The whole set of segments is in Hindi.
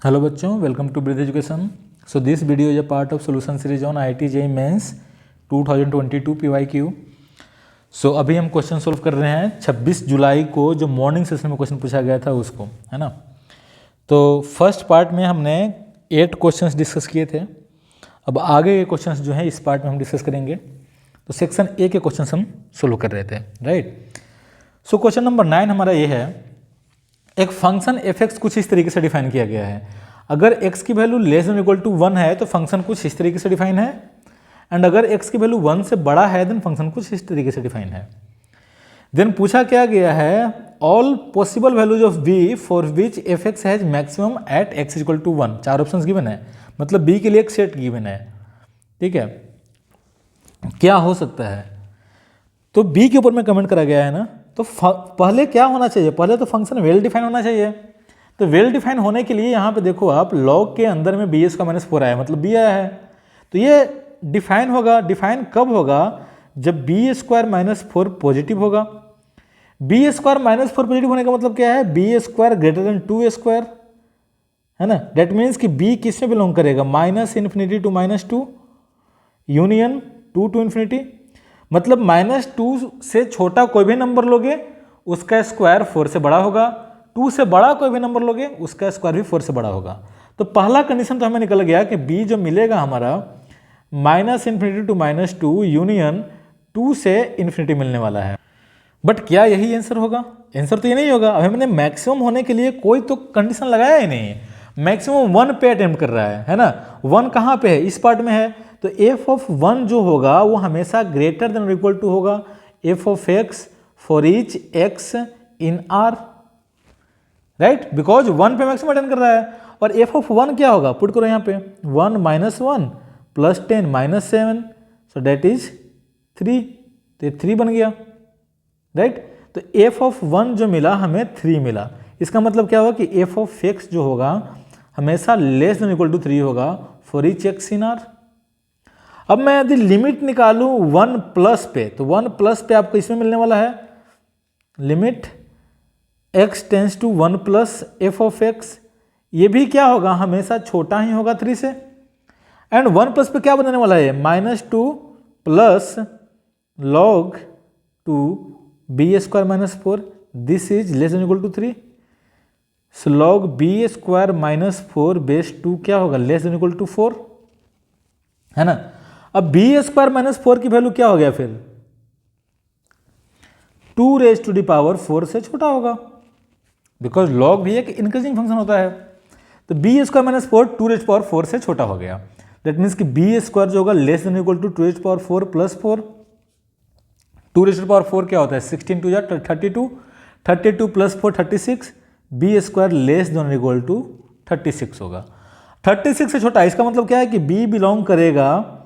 हेलो बच्चों, welcome to Bridge Education. So this video is a part of solution series on IIT JEE mains 2022 PYQ। सो अभी हम क्वेश्चन सोल्व कर रहे हैं 26 जुलाई को जो मॉर्निंग सेशन में क्वेश्चन पूछा गया था उसको, है ना। तो फर्स्ट पार्ट में हमने 8 क्वेश्चंस डिस्कस किए थे। अब आगे के क्वेश्चंस जो हैं इस पार्ट में हम डिस्कस करेंगे। तो सेक्शन ए के क्वेश्चंस हम सोल्व कर रहे थे, राइट। सो क्वेश्चन नंबर 9 हमारा ये है, एक फंक्शन f(x) कुछ इस तरीके से डिफाइन किया गया है। अगर x की value less than equal to 1 है तो फंक्शन कुछ इस तरीके से डिफाइन है, एंड अगर x की वैल्यू 1 से बड़ा है देन फंक्शन कुछ इस तरीके से डिफाइन है। देन पूछा क्या गया है, all possible values of b for which f(x) has maximum at x equal to 1। 4 options given है, मतलब b के लिए एक सेट गिवन है, ठीक है। क्या हो सकता है, तो b के ऊपर में कमेंट करा गया है ना। तो पहले क्या होना चाहिए, पहले तो फंक्शन वेल डिफाइन होना चाहिए। तो वेल डिफाइन होने के लिए यहाँ पे देखो आप, लॉग के अंदर में bs का -4 आया, मतलब b आया है। तो ये डिफाइन होगा, डिफाइन कब होगा, जब b² -4 पॉजिटिव होगा। b² -4 पॉजिटिव होने का मतलब क्या है, b² ग्रेटर देन 2a², है ना। डेट मीन्स कि b किस में बिलोंग करेगा, -∞ to -2 यूनियन 2 to ∞। मतलब -2 से छोटा कोई भी नंबर लोगे उसका स्क्वायर 4 से बड़ा होगा, 2 से बड़ा कोई भी नंबर लोगे उसका स्क्वायर भी 4 से बड़ा होगा। तो पहला कंडीशन तो हमें निकल गया कि b जो मिलेगा हमारा -∞ to -2 यूनियन 2 से इन्फिनिटी मिलने वाला है। बट क्या यही आंसर होगा? आंसर तो ये नहीं होगा। अब हमने मैक्सिमम होने के लिए कोई तो कंडीशन लगाया ही नहीं, मैक्सिमम 1 पे अटेम्प्ट कर रहा है ना। 1 कहाँ पे है, इस पार्ट में है। तो f(1) जो होगा वो हमेशा ग्रेटर देन और इक्वल टू होगा f(x) for each x in R, right, because 1 पे मैक्सिमम अटेम्प्ट कर रहा है। और f(1) क्या होगा, पुट करो यहाँ पे, 1 - 1 + 10 - 7, सो डेट इज 3। तो 3 बन गया, राइट। तो f(1) जो मिला हमें 3 मिला। इसका मतलब क्या होगा कि f(x) जो होगा हमेशा लेस देन इक्वल टू 3 होगा for each x in R। अब मैं यदि लिमिट निकालूं 1+ पे, तो 1+ पे आपको इसमें मिलने वाला है limit x tense to 1+ f(x). ये भी क्या होगा, हमेशा छोटा ही होगा 3 से। एंड 1+ पे क्या बनने वाला है, -2 plus log 2 b² -4, this is less than equal to 3। So log b² -4 base 2 क्या होगा, लेस देन इक्वल टू 4, है ना। अब b² -4 की वैल्यू क्या हो गया फिर, 2⁴ से छोटा होगा, बिकॉज log भी एक इंक्रीजिंग फंक्शन होता है। तो b² -4 2⁴ से छोटा हो गया। दैट मीन्स कि b² जो होगा लेस देन इक्वल टू 2⁴ + 4। 2⁴ क्या होता है, 16 2 32, 32 + 4 36, b² less than equal to 36 होगा। 36 से छोटा, इसका मतलब क्या है कि b बिलोंग करेगा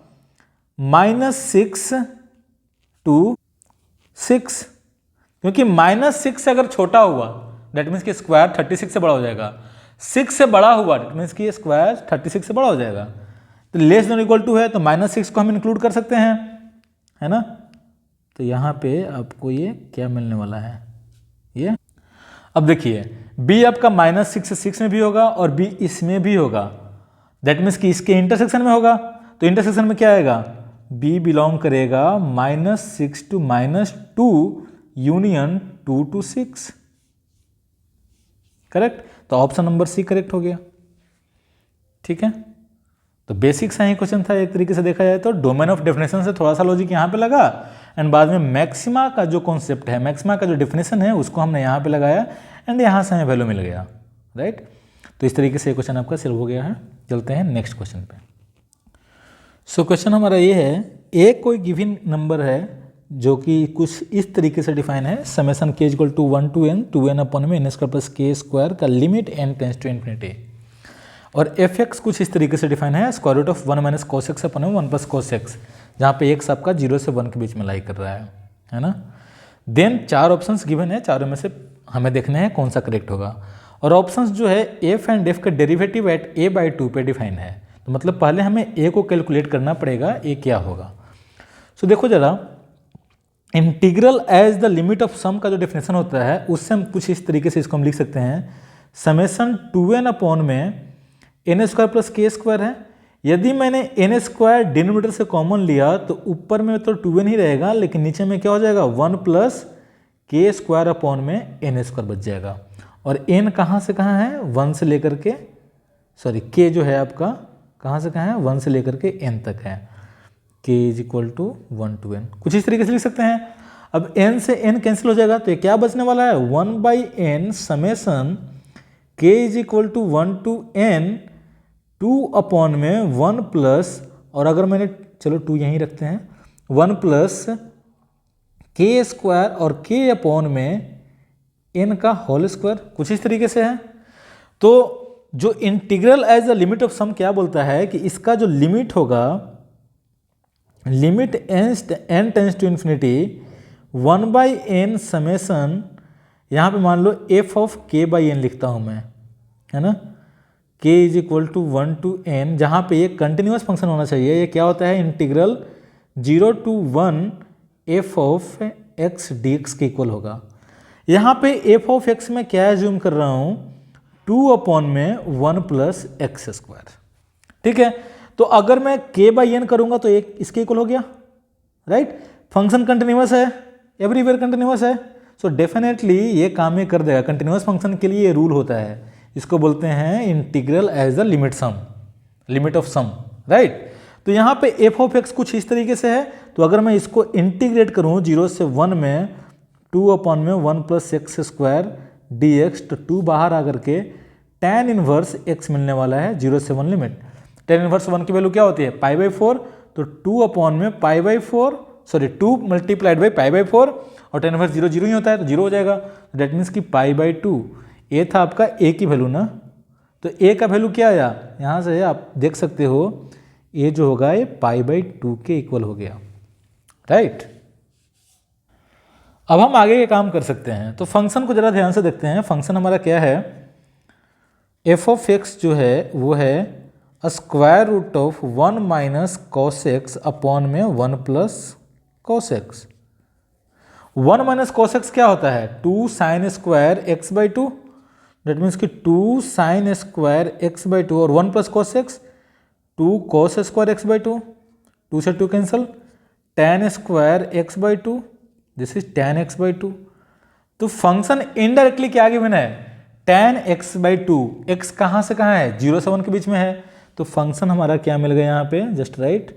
-6 to 6, क्योंकि -6 से अगर छोटा हुआ दैट मीन्स कि स्क्वायर 36 से बड़ा हो जाएगा। 6 से बड़ा हुआ दैट मीन्स कि स्क्वायर 36 से बड़ा हो जाएगा। तो लेस देन इक्वल टू है तो -6 को हम इंक्लूड कर सकते हैं, है ना। तो यहाँ पे आपको ये क्या मिलने वाला है, ये। अब देखिए b आपका -6 से 6 में भी होगा और b इसमें भी होगा, दैट मीन्स कि इसके इंटरसेक्शन में होगा। तो इंटरसेक्शन में क्या आएगा, b बिलोंग करेगा -6 to -2 यूनियन 2 to 6, करेक्ट। तो ऑप्शन नंबर सी करेक्ट हो गया, ठीक है। तो बेसिक सा ही क्वेश्चन था एक तरीके से देखा जाए तो। डोमेन ऑफ डेफिनेशन से थोड़ा सा लॉजिक यहाँ पे लगा, एंड बाद में मैक्सिमा का जो कॉन्सेप्ट है, मैक्सिमा का जो डेफिनेशन है उसको हमने यहाँ पे लगाया, एंड यहाँ से हमें वैल्यू मिल गया, राइट। तो इस तरीके से क्वेश्चन आपका सॉल्व हो गया है। चलते हैं नेक्स्ट क्वेश्चन पे। सो क्वेश्चन हमारा ये है, एक कोई गिवन नंबर है जो कि कुछ इस तरीके से डिफाइन है, summation k = 1 to n 2n/n² + k² का limit n tends to infinity. और f(x) कुछ इस तरीके से डिफाइन है, √1 - cos x 1 + cos x, जहाँ पे x आपका 0 से 1 के बीच में लाई कर रहा है ना। देन 4 ऑप्शंस गिवन है, चारों में से हमें देखना है कौन सा करेक्ट होगा। और ऑप्शंस जो है f एंड f का डेरिवेटिव एट a/2 पे डिफाइन है। तो मतलब पहले हमें a को कैलकुलेट करना पड़ेगा, a क्या होगा। सो देखो जरा, integral as the limit of sum का जो डेफिनेशन होता है उससे हम कुछ इस तरीके से इसको हम लिख सकते हैं, समेशन 2n अपॉन में एन स्क्वायर प्लस के स्क्वायर है। यदि मैंने एन स्क्वायर डिनोमिनेटर से कॉमन लिया तो ऊपर में तो 2n ही रहेगा, लेकिन नीचे में क्या हो जाएगा 1 प्लस के स्क्वायर अपॉन में एन स्क्वायर बच जाएगा। और एन कहाँ से कहाँ है, 1 से लेकर के, सॉरी के जो है आपका कहाँ से कहाँ है, 1 से लेकर के n तक है। k is equal to 1 to n, कुछ इस तरीके से लिख सकते हैं। अब n से n कैंसिल हो जाएगा तो ये क्या बचने वाला है, 1/n summation k is equal to 1 to n 2 upon में 1 प्लस, और अगर मैंने, चलो 2 यहीं रखते हैं, 1 प्लस के स्क्वायर और k अपॉन में n का होल स्क्वायर, कुछ इस तरीके से है। तो जो integral as a limit of sum क्या बोलता है कि इसका जो लिमिट होगा, limit n tends to infinity 1/n summation, यहाँ पे मान लो f ऑफ k/n लिखता हूँ मैं, है ना, k is equal to 1 to n, जहाँ पे ये कंटिन्यूस फंक्शन होना चाहिए। ये क्या होता है, integral 0 to 1 f of x dx के इक्वल होगा। यहाँ पे f ऑफ x में क्या एज्यूम कर रहा हूँ, 2 अपॉन में 1 प्लस एक्स स्क्वायर, ठीक है। तो अगर मैं k/n करूंगा तो एक इसके इक्वल हो गया, राइट। फंक्शन कंटिन्यूस है, एवरीवेयर कंटिन्यूस है, सो डेफिनेटली ये काम में कर देगा। कंटिन्यूस फंक्शन के लिए ये रूल होता है, इसको बोलते हैं integral as a limit sum, limit of sum, right. तो यहाँ पे f ऑफ x कुछ इस तरीके से है। तो अगर मैं इसको इंटीग्रेट करूँ 0 से 1 में 2 अपॉन में 1 प्लस एक्स स्क्वायर dx, तो 2 बाहर आकर के tan इनवर्स x मिलने वाला है 0 से 1 लिमिट। tan इनवर्स 1 की वैल्यू क्या होती है, π/4, तो 2 अपॉन में π/4, सॉरी 2 मल्टीप्लाइड बाई π/4, और tan इनवर्स 0 0 ही होता है तो 0 हो जाएगा। दैट मीन्स कि π/2, ये था आपका a की वैल्यू ना, तो a का वैल्यू क्या आया, यहाँ से आप देख सकते हो a जो होगा ये π/2 के इक्वल हो गया, राइट। अब हम आगे के काम कर सकते हैं। तो फंक्शन को जरा ध्यान से देखते हैं। फंक्शन हमारा क्या है, f ऑफ x जो है वो है square root of 1 minus cos x upon में 1 plus cos x. 1 minus cos x क्या होता है, 2 sine square x/2, that means कि 2 साइन स्क्वायर x/2, और 1 plus cos x 2 cos square x/2, 2 से 2 cancel, tan square x/2, this is tan x/2। तो फंक्शन इनडायरेक्टली क्या गिवन है, tan x/2, x कहाँ से कहाँ है, 0 से 1 के बीच में है। तो फंक्शन हमारा क्या मिल गया यहाँ पे, just write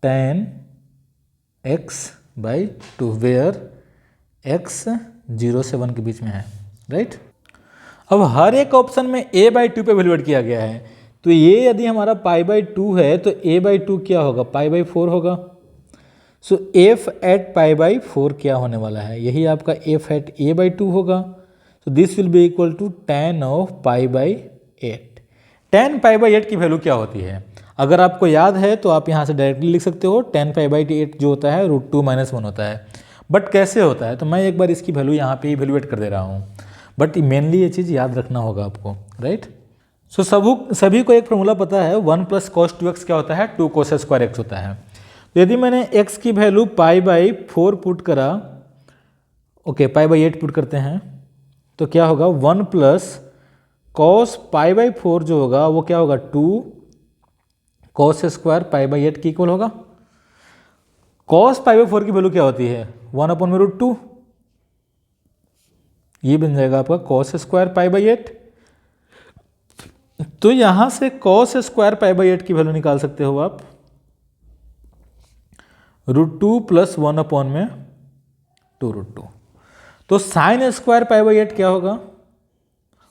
tan x/2, where x 0 से 1 के बीच में है, राइट। अब हर एक ऑप्शन में a/2 पे वैल्यूएट किया गया है। तो ये यदि हमारा π/2 है तो a/2 क्या होगा, π/4 होगा। सो f एट π/4 क्या होने वाला है, यही आपका f एट a/2 होगा। So this will be equal to tan ऑफ π/8। tan π/8 की वैल्यू क्या होती है, अगर आपको याद है तो आप यहाँ से डायरेक्टली लिख सकते हो। tan π/8 जो होता है √2 - 1 होता है। बट कैसे होता है, तो मैं एक बार इसकी वैल्यू यहाँ पे इवेल्युएट कर दे रहा हूँ। बट मेनली ये चीज़ याद रखना होगा आपको, राइट। सो सभी को एक फॉर्मूला पता है, 1 प्लस कॉस 2x क्या होता है, 2 cos स्क्वायर x होता है। तो यदि मैंने x की वैल्यू π/4 पुट करा, ओके π/8 पुट करते हैं, तो क्या होगा 1 प्लस कॉस π/4 जो होगा वो क्या होगा 2 cos स्क्वायर π/8 के इक्वल होगा। cos π/4 की वैल्यू क्या होती है, 1/√2, ये बन जाएगा आपका cos स्क्वायर π/8। तो यहां से cos स्क्वायर π/8 की वैल्यू निकाल सकते हो आप, √2 प्लस 1/2√2। तो साइन स्क्वायर π/8 क्या होगा,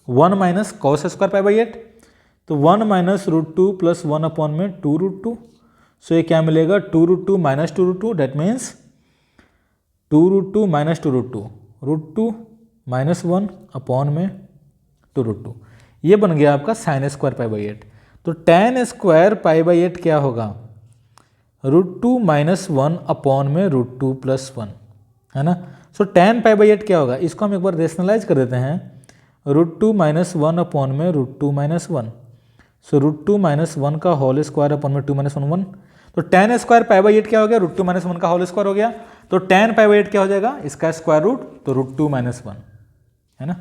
1 माइनस कॉस स्क्वायर π/8, तो 1 माइनस √2 प्लस 1/2√2। सो ये क्या मिलेगा, 2√2 minus 2√2, that means 2√2 minus 2√2, √2 minus 1 upon में 2√2। ये बन गया आपका साइन स्क्वायर π/8। तो tan स्क्वायर π/8 क्या होगा, √2 माइनस 1 अपॉन में √2 प्लस 1, है ना। सो tan π/8 क्या होगा, इसको हम एक बार रेशनलाइज कर देते हैं, √2 माइनस 1 अपॉन में √2 माइनस 1। सो √2 माइनस 1 का होल स्क्वायर अपॉन में 2 माइनस 1 1। तो tan स्क्वायर π/8 क्या हो गया, √2 माइनस 1 का होल स्क्वायर हो गया। तो tan π/8 क्या हो जाएगा, इसका स्क्वायर रूट, तो √2 माइनस 1, है ना।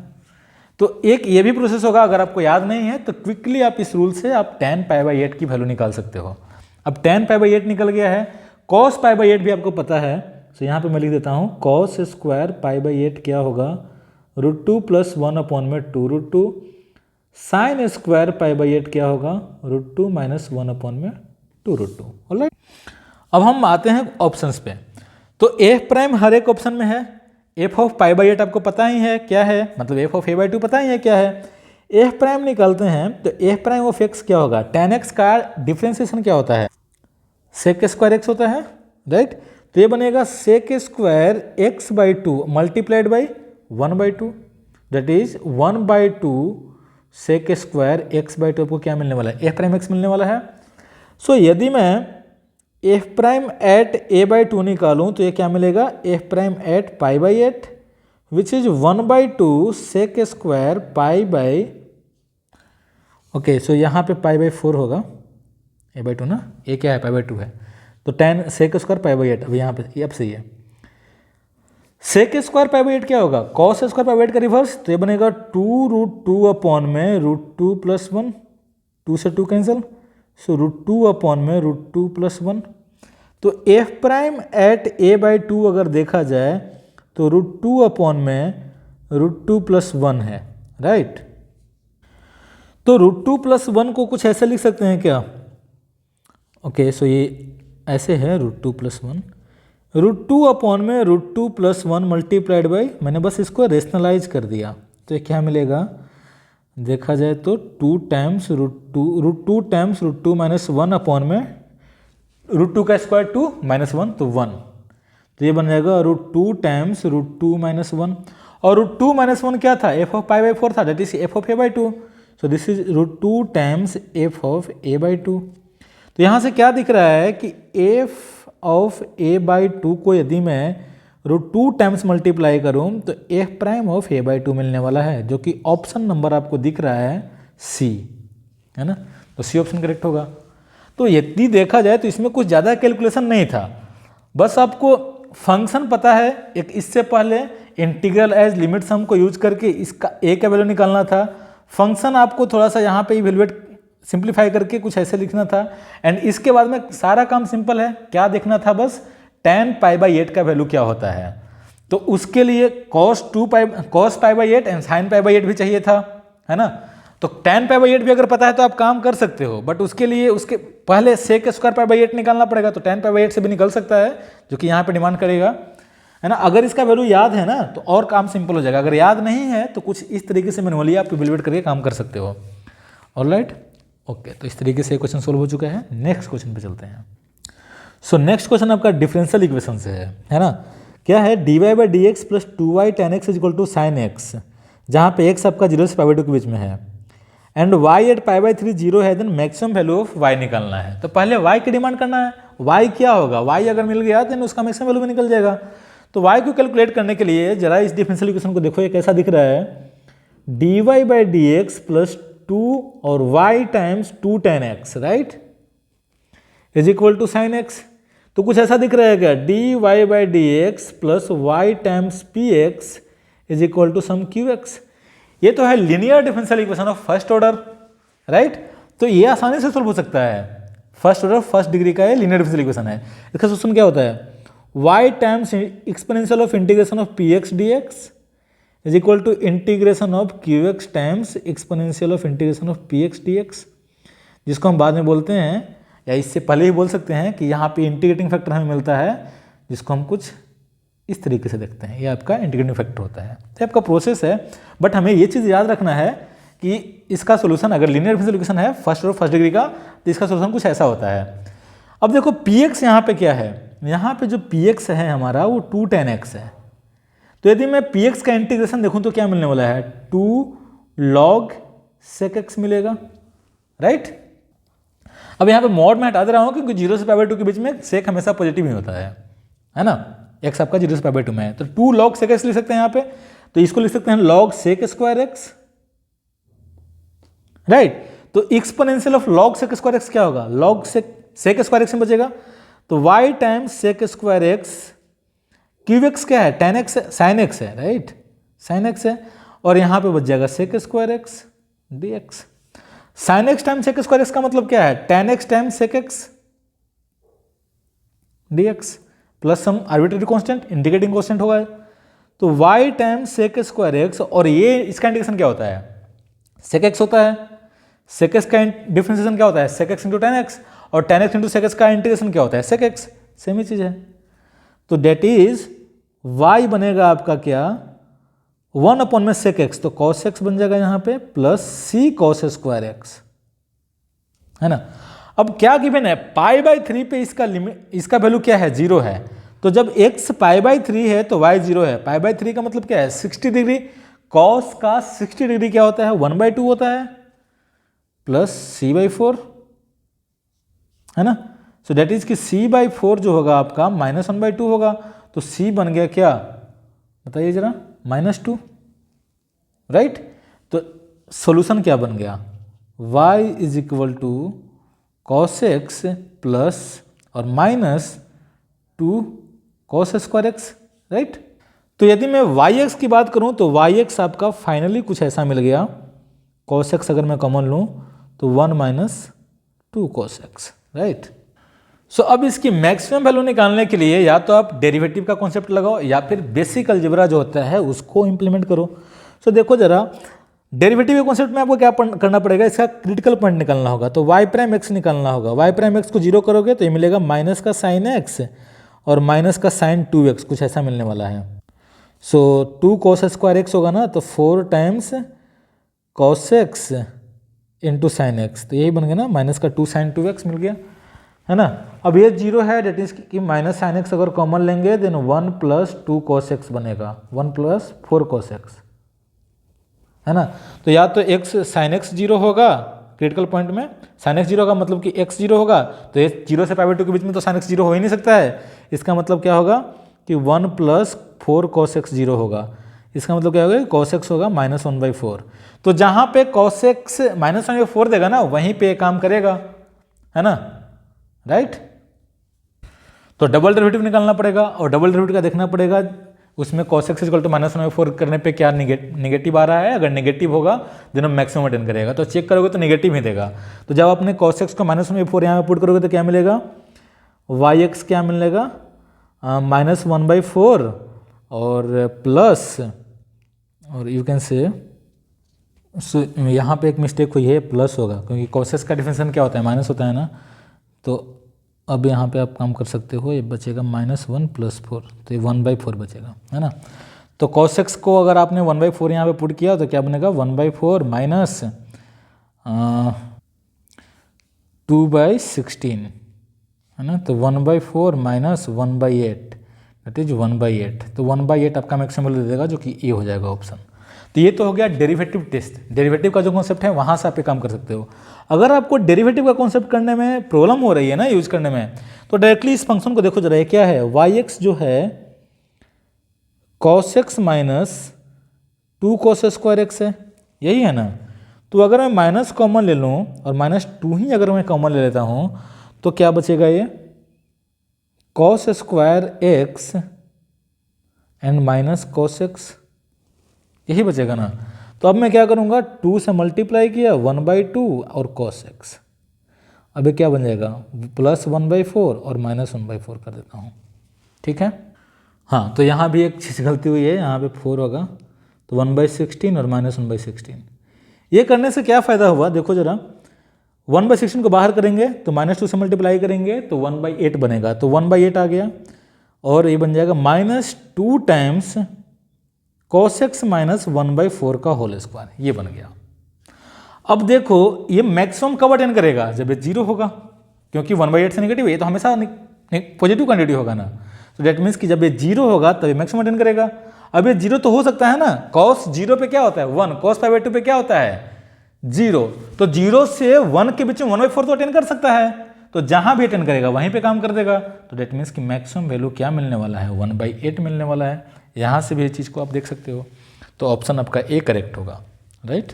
तो एक ये भी प्रोसेस होगा, अगर आपको याद नहीं है तो क्विकली आप इस रूल से आप tan π/8 की वैल्यू निकाल सकते हो। अब tan π/8 निकल गया है, cos π/8 भी आपको पता है, तो यहाँ पे मैं लिख देता हूँ cos स्क्वायर π/8 क्या होगा, √2 + 1/2 √2, sin स्क्वायर π/8 क्या होगा, √2 - 1/2 √2। ऑलराइट, अब हम आते हैं ऑप्शंस पे। तो f प्राइम हर एक ऑप्शन में है, f ऑफ π/8 आपको पता ही है क्या है, मतलब f ऑफ a/2 पता ही है क्या है। f प्राइम निकालते हैं तो f प्राइम ऑफ x क्या होगा, tan x का डिफ्रेंसिएशन क्या होता है, sec स्क्वायर x होता है, राइट। तो ये बनेगा sec square x/2 multiplied by 1/2, that is 1/2 sec square x/2 आपको क्या मिलने वाला है, f प्राइम x मिलने वाला है। सो यदि मैं f प्राइम एट a/2 निकालूं तो ये क्या मिलेगा, f prime at π/8 which is 1/2 sec square pi, okay so यहाँ पे π/4 होगा, a/2 ना, ये क्या है π/2 है, तो tan sec स्क्वायर π/8, अब यहाँ पे अब सही है। sec स्क्वायर π/8 क्या होगा, cos स्क्वायर π/8 का रिवर्स, तो ये बनेगा 2√2 अपॉन में √2 + 1, 2 से 2 कैंसिल, सो √2 अपॉन में √2 + 1। तो f प्राइम एट a/2 अगर देखा जाए तो √2 अपॉन में √2 + 1 है, राइट। तो √2 + 1 को कुछ ऐसे लिख सकते हैं क्या, ओके सो ये ऐसे है √2 + 1, √2 अपॉन में √2 + 1 मल्टीप्लाइड बाई, मैंने बस इसको रेशनलाइज कर दिया, तो ये क्या मिलेगा, देखा जाए तो 2 टाइम्स √2 टाइम्स √2 - 1 अपॉन में √2 का स्क्वायर 2 - 1 तो 1, तो ये बन जाएगा √2 टाइम्स √2 - 1, और √2 - 1 क्या था, f ऑफ π/4 था, that is f of a/2, so this is √2 times f of a/2। तो यहाँ से क्या दिख रहा है कि f ऑफ a/2 को यदि मैं √2 टाइम्स मल्टीप्लाई करूँ तो f प्राइम ऑफ a/2 मिलने वाला है, जो कि ऑप्शन नंबर आपको दिख रहा है C, है ना, तो C ऑप्शन करेक्ट होगा। तो यदि देखा जाए तो इसमें कुछ ज़्यादा कैलकुलेशन नहीं था, बस आपको फंक्शन पता है, एक इससे पहले इंटीग्रल एज लिमिट सम को यूज करके इसका a का वैल्यू निकालना था, फंक्शन आपको थोड़ा सा यहाँ पे इवेलुएट सिंप्लीफाई करके कुछ ऐसे लिखना था, एंड इसके बाद में सारा काम सिंपल है, क्या देखना था, बस tan π/8 का वैल्यू क्या होता है। तो उसके लिए cos π/8 एंड sin π/8 भी चाहिए था, है ना। तो tan π/8 भी अगर पता है तो आप काम कर सकते हो, बट उसके लिए उसके पहले sec स्क्वायर π/8 निकालना पड़ेगा, तो tan π/8 से भी निकल सकता है, जो कि यहाँ पे डिमांड करेगा, है ना। अगर इसका वैल्यू याद है ना तो और काम सिंपल हो जाएगा, अगर याद नहीं है तो कुछ इस तरीके से मैनुअली आप इवैल्यूएट करके काम कर सकते हो। ऑलराइट, ओके, तो इस तरीके से क्वेश्चन सोल्व हो चुका है। नेक्स्ट क्वेश्चन पे चलते हैं। सो नेक्स्ट क्वेश्चन आपका डिफरेंशियल इक्वेशन से है ना। क्या है, dy/dx + 2y tan x = sin x, जहाँ पे x आपका 0 से π/2 के बीच में है, एंड y एट π/3 0 है, then maximum value of y निकालना है। तो पहले y की डिमांड करना है, y क्या होगा, y अगर मिल गया तो उसका मैक्सिमम वैल्यू भी निकल जाएगा। तो y को कैलकुलेट करने के लिए जरा इस डिफरेंशियल इक्वेशन को देखो, ये कैसा दिख रहा है, dy/dx + 2 और y times 2 tan x, right, is equal to sin x। तो कुछ ऐसा दिख रहा है क्या, dy/dx + y times px is equal to some qx। ये तो है linear differential equation of first order, right. तो ये आसानी से सोल्व हो सकता है, फर्स्ट ऑर्डर फर्स्ट डिग्री का ये लीनियर डिफरेंशियल इक्वेशन है। इसका सोल्यूशन क्या होता है, y times exponential of integration of px dx is equal to integration of qx times exponential of integration of px dx, जिसको हम बाद में बोलते हैं, या इससे पहले ही बोल सकते हैं कि यहाँ पे इंटीग्रेटिंग फैक्टर हमें मिलता है, जिसको हम कुछ इस तरीके से देखते हैं, ये आपका इंटीग्रेटिंग फैक्टर होता है। तो आपका प्रोसेस है, बट हमें ये चीज़ याद रखना है कि इसका सोल्यूशन अगर लीनियर डिफरेंशियल इक्वेशन है फर्स्ट और फर्स्ट डिग्री का, तो इसका सोल्यूशन कुछ ऐसा होता है। अब देखो px यहाँ पे क्या है, यहाँ पे जो px है हमारा वो 2 tan x है। तो यदि मैं px का इंटीग्रेशन देखूँ तो क्या मिलने वाला है, 2 log sec x मिलेगा, राइट। अब यहाँ पे मॉड में हटा दे रहा हूँ क्योंकि 0 से π/2 के बीच में sec हमेशा पॉजिटिव ही होता है ना, x आपका 0 से π/2 में है, तो 2 log sec x लिख सकते हैं यहाँ पे। तो इसको लिख सकते हैं log sec square x, right. तो exponential of log sec square x क्या होगा, log sec स्क्वायर x में बचेगा, तो y times sec square x, qx क्या है, tan x sin x है, राइट, sin x है, और यहाँ पे बच जाएगा sec square x d x. Sine x time sec square x का मतलब क्या है, tan x time sec x d x plus some arbitrary constant, indicating constant होगा। तो y time sec square x, और ये इसका इंडिकेशन क्या होता है, सेक एक्स होता है। सेक एक्स का डिफरेंशिएशन क्या होता है, sec x into tan x, और tan x into sec x का इंटीग्रेशन क्या होता है, सेक एक्स, सेम ही चीज है। तो डेट इज y बनेगा आपका क्या, 1 अपॉन में सेक एक्स, तो कॉस एक्स बन जाएगा यहाँ पे प्लस सी कॉस स्क्वायर एक्स, है ना। अब क्या गिवन है, पाई बाई 3 पे इसका लिमिट, इसका वैल्यू क्या है, 0 है। तो जब x पाई बाई 3 है तो y 0 है। पाई बाई 3 का मतलब क्या है, 60 डिग्री। कॉस का 60 डिग्री क्या होता है, 1/2 होता है प्लस c बाई 4, है ना। सो डेट इज कि c बाई 4 जो होगा आपका -1/2 होगा। तो c बन गया क्या, बताइए जरा, -2, राइट। तो सॉल्यूशन क्या बन गया, y is equal to cos x plus और -2 कॉस स्क्वायर एक्स, राइट। तो यदि मैं वाई एक्स की बात करूं तो वाई एक्स आपका फाइनली कुछ ऐसा मिल गया, कॉस एक्स अगर मैं कॉमन लूं तो 1 - 2 कॉस एक्स, राइट। सो अब इसकी मैक्सिमम वैल्यू निकालने के लिए या तो आप डेरिवेटिव का कॉन्सेप्ट लगाओ या फिर बेसिक अलजेब्रा जो होता है उसको इंप्लीमेंट करो। सो देखो जरा, डेरिवेटिव के कॉन्सेप्ट में आपको क्या करना पड़ेगा, इसका क्रिटिकल पॉइंट निकालना होगा। तो वाई प्राइम एक्स निकालना होगा। वाई प्राइम एक्स को 0 करोगे तो ये मिलेगा माइनस का साइन एक्स और माइनस का साइन 2x, कुछ ऐसा मिलने वाला है। सो 2 कॉस स्क्वायर एक्स होगा ना, तो 4 times cos x into sine x, तो यही बन गया ना, माइनस का 2 साइन 2x मिल गया, है ना। अब ये 0 है, डेट इज कि माइनस साइन एक्स अगर कॉमन लेंगे देन 1 + 2 कॉस एक्स बनेगा, 1 + 4 कॉस एक्स, है ना। तो या तो x साइन एक्स 0 होगा क्रिटिकल पॉइंट में, साइन एक्स 0 का मतलब कि x 0 होगा, तो ये 0 से पाई बाई 2 के बीच में तो साइन एक्स 0 हो ही नहीं सकता है। इसका मतलब क्या होगा कि 1 + 4 कॉस एक्स 0 होगा। इसका मतलब क्या होगा, कॉस एक्स होगा -1/4। तो जहाँ पे कॉस एक्स -1/4 देगा ना, वहीं पे काम करेगा, है ना, राइट। तो डबल डेरिवेटिव निकालना पड़ेगा, और डबल डेरिवेटिव का देखना पड़ेगा उसमें cos x इक्वल टू -1/4 करने पे क्या निगेटिव आ रहा है। अगर नेगेटिव होगा देन हम मैक्सिमम अटेन करेगा, तो चेक करोगे तो नेगेटिव ही देगा। तो जब आपने cos x को -1/4 यहाँ पे पुट करोगे तो क्या मिलेगा, yx क्या मिलेगा, -1/4 और प्लस, और यू कैन से यहाँ पे एक मिस्टेक हुई है, प्लस होगा क्योंकि cos x का डिफरेंशिएशन क्या होता है, माइनस होता है ना। तो अब यहाँ पे आप काम कर सकते हो, ये बचेगा -1 + 4, तो ये 1/4 बचेगा, है ना। तो cos x को अगर आपने 1/4 यहाँ पे पुट किया तो क्या बनेगा, 1/4 माइनस 2/16, है ना। तो 1/4 माइनस 1/8 दैट इज 1/8। तो 1/8 आपका मैक्सिमम वैल्यू दे देगा, जो कि ए हो जाएगा ऑप्शन। तो ये तो हो गया डेरिवेटिव टेस्ट। डेरिवेटिव का जो कॉन्सेप्ट है वहाँ से आप काम कर सकते हो। अगर आपको डेरिवेटिव का कॉन्सेप्ट करने में प्रॉब्लम हो रही है ना यूज करने में, तो डायरेक्टली इस फंक्शन को देखो जरा, ये क्या है, yx जो है cos x - 2 cos square x है, यही है ना। तो अगर मैं माइनस कॉमन ले लूँ और -2 ही अगर मैं कॉमन ले लेता हूँ तो क्या बचेगा, ये cos square x and minus cos x, यही बचेगा ना। तो अब मैं क्या करूँगा, 2 से मल्टीप्लाई किया 1/2 और cos x, अब ये क्या बन जाएगा, +1/4 और -1/4 कर देता हूँ, ठीक है। हाँ, तो यहाँ भी एक चीज़ गलती हुई है, यहाँ पे 4 होगा तो 1/16 और -1/16। ये करने से क्या फ़ायदा हुआ, देखो जरा, 1/16 को बाहर करेंगे तो -2 से मल्टीप्लाई करेंगे तो 1/8 बनेगा, तो 1/8 आ गया, और ये बन जाएगा -2 टाइम्स cos x - 1/4 का होल स्क्वायर, ये बन गया। अब देखो ये मैक्सिमम कब अटेन करेगा, जब ये 0 होगा, क्योंकि 1/8 से नेगेटिव है, ये तो हमेशा पॉजिटिव क्वांटिटी होगा ना। तो डेट मीन्स कि जब ये 0 होगा तब ये मैक्सिमम अटेन करेगा। अब ये 0 तो हो सकता है ना, cos 0 पे क्या होता है 1, cos π/2 पे क्या होता है 0, तो 0 से 1 के बीच में 1/4 तो अटेन कर सकता है, तो जहां भी अटेन करेगा वहीं पे काम कर देगा। तो डेट मीन्स कि मैक्सिमम वैल्यू क्या मिलने वाला है, 1/8 मिलने वाला है। यहाँ से भी इस चीज़ को आप देख सकते हो, तो ऑप्शन आपका ए करेक्ट होगा, राइट।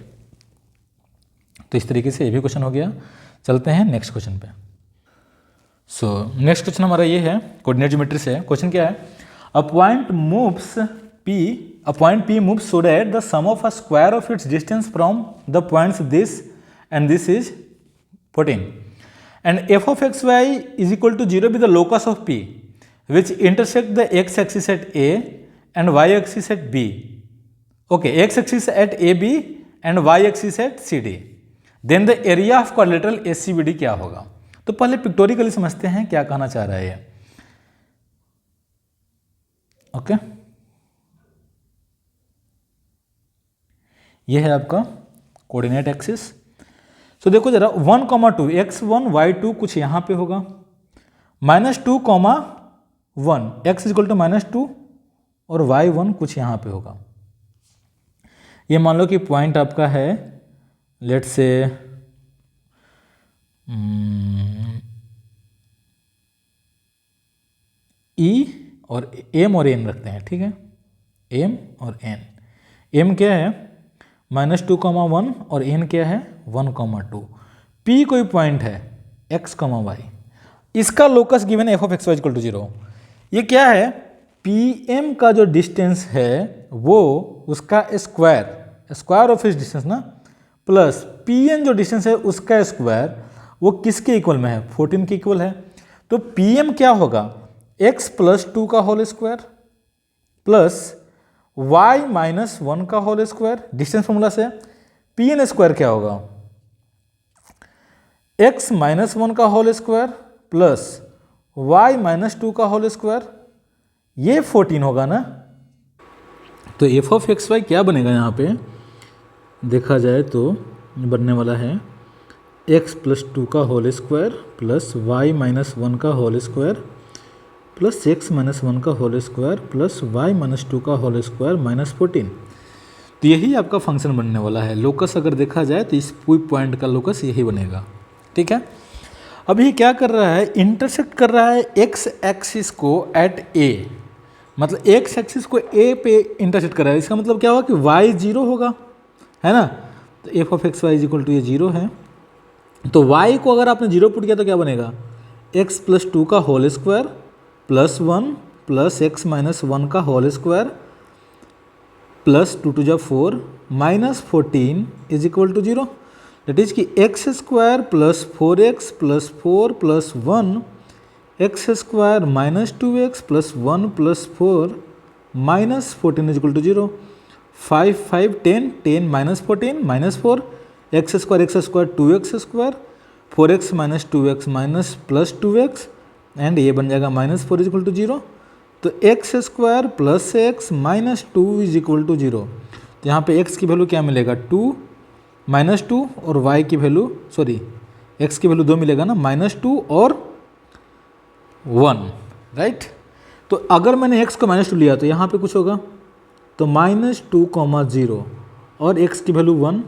तो इस तरीके से ये भी क्वेश्चन हो गया। चलते हैं नेक्स्ट क्वेश्चन पे। सो नेक्स्ट क्वेश्चन हमारा ये है, कोऑर्डिनेट ज्योमेट्री से है। क्वेश्चन क्या है, a point moves a point P moves so that the sum of a square of its distance from the points this and this is 14. And f of xy is equal to 0 be the locus of P, which intersect the x-axis at A and y-axis at B. Okay, x-axis at AB and y-axis at CD. Then the area of quadrilateral SCBD क्या होगा? तो पहले पिक्टोरिकली समझते हैं क्या कहना चाह रहा है ये. ओके, ये है आपका कोऑर्डिनेट एक्सिस. सो देखो जरा 1,2 x1 y2 कुछ यहाँ पे होगा, -2,1 x इक्वल टू -2 और y1 कुछ यहाँ पे होगा. ये मान लो कि पॉइंट आपका है लेट्स से E और M और N रखते हैं, ठीक है, M और N. M क्या है -2,1 और N क्या है 1,2. P कोई पॉइंट है x, y. इसका लोकस गिवन है f of xy equal to 0. ये क्या है PM का जो डिस्टेंस है वो उसका स्क्वायर ऑफ इस डिस्टेंस ना, प्लस PN जो डिस्टेंस है उसका स्क्वायर, वो किसके इक्वल में है 14 के इक्वल है. तो PM क्या होगा x + 2 का होल स्क्वायर प्लस y - 1 का होल स्क्वायर. डिस्टेंस फॉर्मूला से PN स्क्वायर क्या होगा x - 1 का होल स्क्वायर प्लस y - 2 का होल स्क्वायर, ये 14 होगा ना. तो f of xy क्या बनेगा यहाँ पे देखा जाए तो बनने वाला है x + 2 का होल स्क्वायर प्लस y - 1 का होल स्क्वायर प्लस x - 1 का होल स्क्वायर प्लस y - 2 का होल स्क्वायर -14. तो यही आपका फंक्शन बनने वाला है. लोकस अगर देखा जाए तो इस पूरी पॉइंट का लोकस यही बनेगा, ठीक है. अब ये क्या कर रहा है इंटरसेक्ट कर रहा है x एक्सिस को एट A, मतलब x एक्सिस को A पे इंटरसेक्ट कर रहा है. इसका मतलब क्या होगा कि y 0 होगा, है ना. तो f of xy is equal to ये 0 है. तो y को अगर आपने 0 पुट किया तो क्या बनेगा x + 2 का whole square plus 1 plus x - 1 का whole square plus 2 × 4 -14 is equal to 0. That is कि x square plus 4x plus 4 plus 1 x square -2x plus 1 plus 4 -14 is equal to 0. 5 5 10 10 -14 -4 x square 2x square 4x - 2x plus 2x and ये बन जाएगा -4 इज इक्वल टू 0. तो x square plus x -2 is equal to 0. तो यहाँ पे x की वैल्यू क्या मिलेगा 2 -2 और y की वैल्यू x की वैल्यू 2 मिलेगा ना -2 और 1, राइट. तो अगर मैंने x को -2 लिया तो यहाँ पे कुछ होगा तो -2,0 और x की वैल्यू 1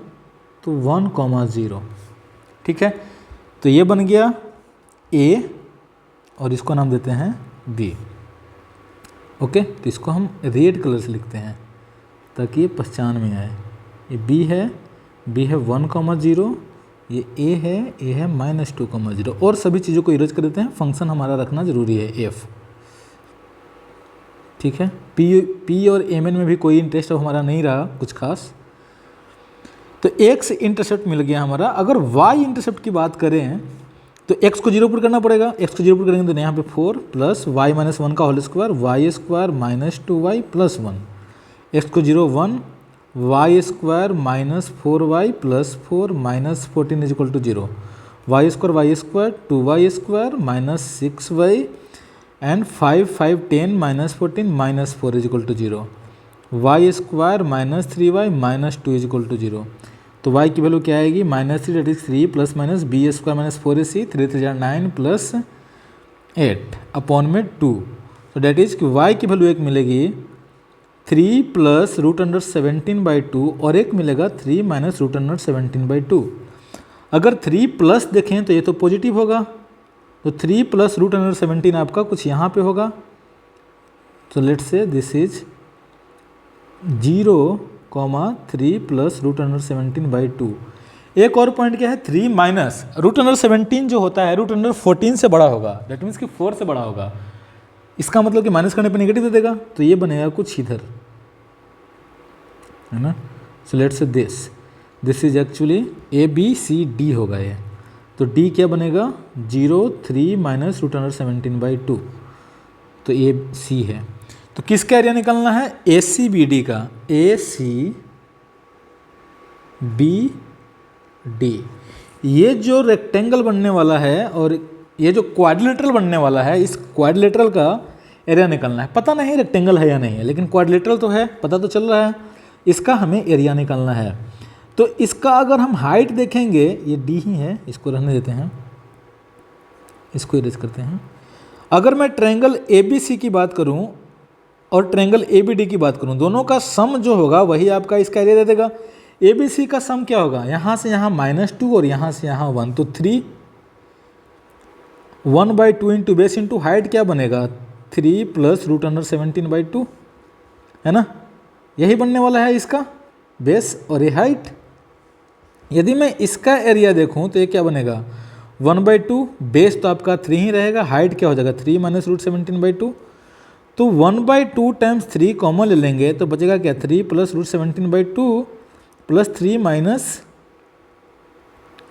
तो 1,0, ठीक है. तो ये बन गया A और इसको नाम देते हैं B. ओके, तो इसको हम रेड कलर से लिखते हैं ताकि ये पहचान में आए. ये B है 1,0, ये A है -2,0 और सभी चीज़ों को इरेज कर देते हैं. फंक्शन हमारा रखना जरूरी है f, ठीक है. P और MN में भी कोई इंटरेस्ट अब हमारा नहीं रहा कुछ खास. तो x इंटरसेप्ट मिल गया हमारा. अगर y इंटरसेप्ट की बात करें तो x को 0 पुट करना पड़ेगा. x को 0 पुट करेंगे तो यहाँ पे 4 प्लस y - 1 का whole square y square -2y plus 1. x को 0 1 y square -4y plus 4 -14 is equal to 0. y square 2y square -6y and 5 5 10 -14 -4 is equal to 0. y square -3y -2 is equal to 0. तो y की वैल्यू क्या आएगी -3 that is 3 plus minus b square -4ac 3 3 9 प्लस 8 अपॉन में 2. तो दैट इज कि y की वैल्यू एक मिलेगी 3 प्लस √17/2 और एक मिलेगा 3 माइनस √17/2. अगर 3 प्लस देखें तो ये तो पॉजिटिव होगा, तो 3 प्लस √17 आपका कुछ यहाँ पे होगा. तो let's say this is 0,3 plus √17/2. एक और पॉइंट क्या है 3 माइनस √17 जो होता है √14 से बड़ा होगा, दैट मीन्स कि 4 से बड़ा होगा. इसका मतलब कि माइनस करने पे नेगेटिव दे देगा, तो ये बनेगा कुछ इधर. है ना। So let's say this is actually ABCD होगा ये। तो D क्या बनेगा 0 3 माइनस √17/2, तो AC है। तो किसका एरिया निकालना है ACBD का, ACBD। ये जो रेक्टेंगल बनने वाला है और ये जो क्वाड्रिलेटरल बनने वाला है, इस क्वाड्रिलेटरल का एरिया निकालना है। पता नहीं रेक्टेंगल है या नहीं है, लेकिन क्वाड्रिलेटरल तो है, पता तो चल रहा है। इसका हमें एरिया निकालना है। तो इसका अगर हम हाइट देखेंगे, ये D ही है, इसको रहने देते हैं, इसको इरेज करते हैं। अगर मैं ट्रायंगल ABC की बात करूं और ट्रायंगल ABD की बात करूं, दोनों का सम जो होगा वही आपका इसका एरिया दे देगा। ABC का सम क्या होगा, यहाँ से यहाँ -2 और यहाँ से यहाँ 1, तो 3 1/2 इंटू बेस इंटू हाइट क्या बनेगा 3 प्लस √17/2, है ना। यही बनने वाला है इसका बेस और ये हाइट। यदि मैं इसका एरिया देखूं तो ये क्या बनेगा 1/2, बेस तो आपका 3 ही रहेगा, हाइट क्या हो जाएगा 3 माइनस √17/2। तो 1/2 टाइम्स 3 कॉमन ले लेंगे तो बचेगा क्या 3 प्लस √17/2 प्लस 3 माइनस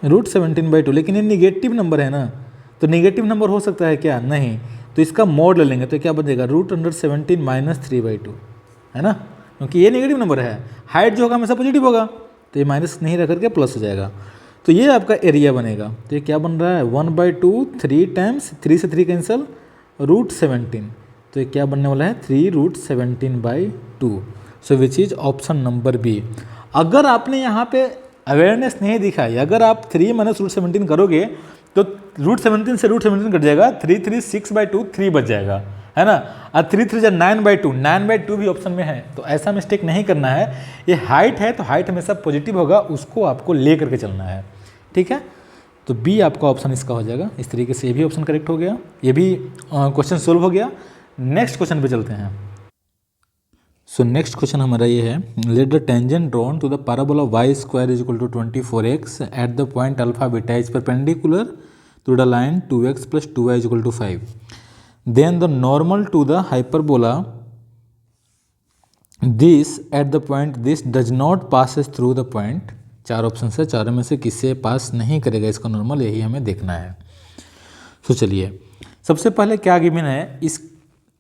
√17/2। लेकिन ये निगेटिव नंबर है ना, तो निगेटिव नंबर हो सकता है क्या, नहीं। तो इसका मोड ले लेंगे तो क्या बचेगा √17 माइनस 3/2, है ना, क्योंकि ये नेगेटिव नंबर है। हाइट जो होगा हमेशा पॉजिटिव होगा, तो ये माइनस नहीं रख करके प्लस हो जाएगा। तो ये आपका एरिया बनेगा। तो ये क्या बन रहा है 1/2 3 टाइम्स 3 से 3 कैंसिल √17, तो ये क्या बनने वाला है 3√17/2। So which is option number B. अगर आपने यहाँ पे अवेयरनेस नहीं दिखाई, अगर आप 3 माइनस √17 करोगे तो √17 से √17 कट जाएगा, 336/2 3 बच जाएगा, है ना। और 3 3 9/2, 9/2 भी ऑप्शन में है, तो ऐसा मिस्टेक नहीं करना है। ये हाइट है तो हाइट हमेशा पॉजिटिव होगा, उसको आपको ले करके चलना है, ठीक है। तो बी आपका ऑप्शन इसका हो जाएगा। इस तरीके से ये भी ऑप्शन करेक्ट हो गया, ये भी क्वेश्चन सोल्व हो गया। नेक्स्ट क्वेश्चन पे चलते हैं। सो नेक्स्ट क्वेश्चन हमारा ये है, let the tangent drawn to the parabola y² = 24x at the point alpha beta is perpendicular to the line 2x + 2y = 5, then the normal to the hyperbola this at the point this does not passes through the point. 4 option है, चारों में से किसे पास नहीं करेगा इसका नॉर्मल, यही हमें देखना है। तो चलिए सबसे पहले क्या गिवन है, इस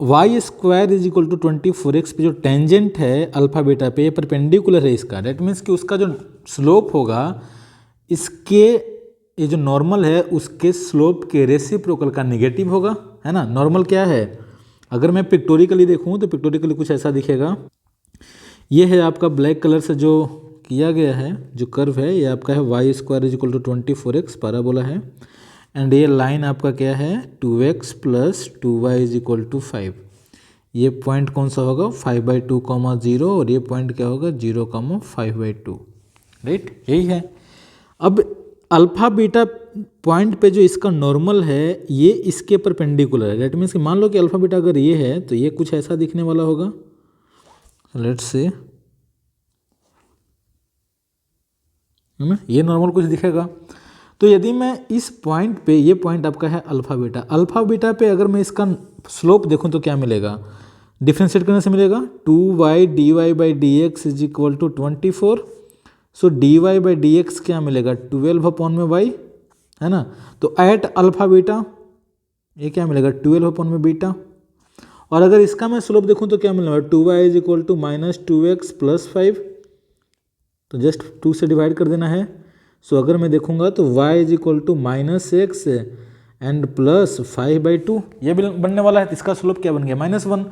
y² = 24x पे जो टेंजेंट है अल्फा बीटा पे परपेंडिकुलर है इसका, डेट मीन्स कि उसका जो स्लोप होगा इसके, ये जो नॉर्मल है उसके स्लोप के रेसिप्रोकल का निगेटिव होगा, है ना। नॉर्मल क्या है, अगर मैं पिक्टोरिकली देखूं तो पिक्टोरिकली कुछ ऐसा दिखेगा। ये है आपका ब्लैक कलर से जो किया गया है जो कर्व है, ये आपका है y² = 24x पैराबोला है, एंड ये लाइन आपका क्या है 2x + 2y = 5। ये पॉइंट कौन सा होगा 5/2, 0, और ये पॉइंट क्या होगा 0, 5/2, राइट, यही है। अब अल्फा बीटा पॉइंट पे जो इसका नॉर्मल है ये इसके परपेंडिकुलर है, डेट मीन्स कि मान लो कि अल्फा बीटा अगर ये है तो ये कुछ ऐसा दिखने वाला होगा। लेट्स से, है ना, ये नॉर्मल कुछ दिखेगा। तो यदि मैं इस पॉइंट पे, ये पॉइंट आपका है अल्फा बीटा पे अगर मैं इसका स्लोप देखूं तो क्या मिलेगा, डिफ्रेंशिएट करने से मिलेगा 2y dy/dx = 24। सो dy/dx क्या मिलेगा 12/y, है ना। तो एट अल्फा बीटा ये क्या मिलेगा 12/β। और अगर इसका मैं स्लोप देखूं तो क्या मिलेगा 2y = -2x + 5, तो जस्ट 2 से डिवाइड कर देना है। सो अगर मैं देखूंगा तो y = -x एंड प्लस 5/2 ये बनने वाला है। इसका स्लोप क्या बन गया -1,